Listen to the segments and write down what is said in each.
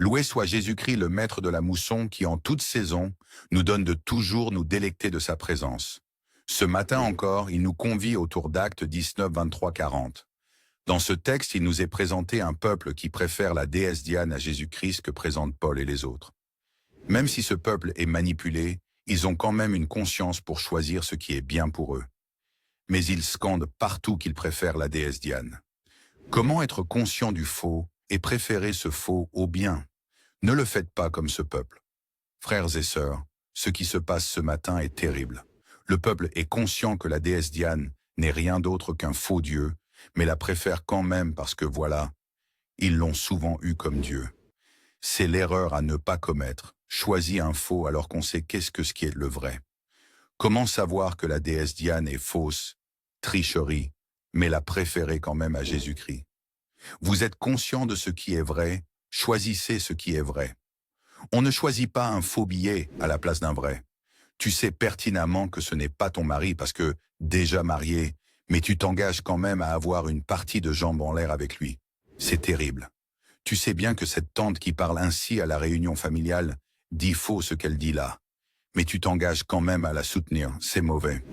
Loué soit Jésus-Christ, le maître de la mousson, qui en toute saison nous donne de toujours nous délecter de sa présence. Ce matin encore, il nous convie autour d'Actes 19, 23, 40. Dans ce texte, il nous est présenté un peuple qui préfère la déesse Diane à Jésus-Christ que présentent Paul et les autres. Même si ce peuple est manipulé, ils ont quand même une conscience pour choisir ce qui est bien pour eux. Mais ils scandent partout qu'ils préfèrent la déesse Diane. Comment être conscient du faux et préférer ce faux au bien? Ne le faites pas comme ce peuple. Frères et sœurs, ce qui se passe ce matin est terrible. Le peuple est conscient que la déesse Diane n'est rien d'autre qu'un faux Dieu, mais la préfère quand même parce que voilà, ils l'ont souvent eu comme Dieu. C'est l'erreur à ne pas commettre. Choisis un faux alors qu'on sait qu'est-ce que ce qui est le vrai. Comment savoir que la déesse Diane est fausse, tricherie, mais la préférer quand même à Jésus-Christ? Vous êtes conscient de ce qui est vrai, choisissez ce qui est vrai. On ne choisit pas un faux billet à la place d'un vrai. Tu sais pertinemment que ce n'est pas ton mari parce que, déjà marié, mais tu t'engages quand même à avoir une partie de jambes en l'air avec lui. C'est terrible. Tu sais bien que cette tante qui parle ainsi à la réunion familiale dit faux ce qu'elle dit là. Mais tu t'engages quand même à la soutenir, c'est mauvais.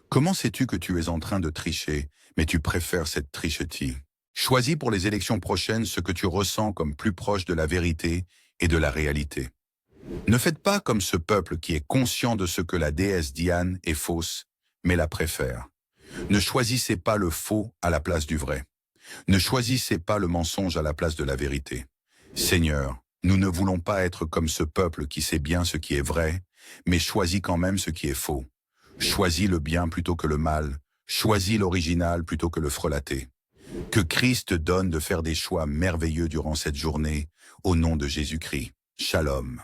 Comment sais-tu que tu es en train de tricher, mais tu préfères cette trichetie? Choisis pour les élections prochaines ce que tu ressens comme plus proche de la vérité et de la réalité. Ne faites pas comme ce peuple qui est conscient de ce que la déesse Diane est fausse, mais la préfère. Ne choisissez pas le faux à la place du vrai. Ne choisissez pas le mensonge à la place de la vérité. Seigneur, nous ne voulons pas être comme ce peuple qui sait bien ce qui est vrai, mais choisit quand même ce qui est faux. Choisis le bien plutôt que le mal. Choisis l'original plutôt que le frelaté. Que Christ donne de faire des choix merveilleux durant cette journée, au nom de Jésus-Christ. Shalom.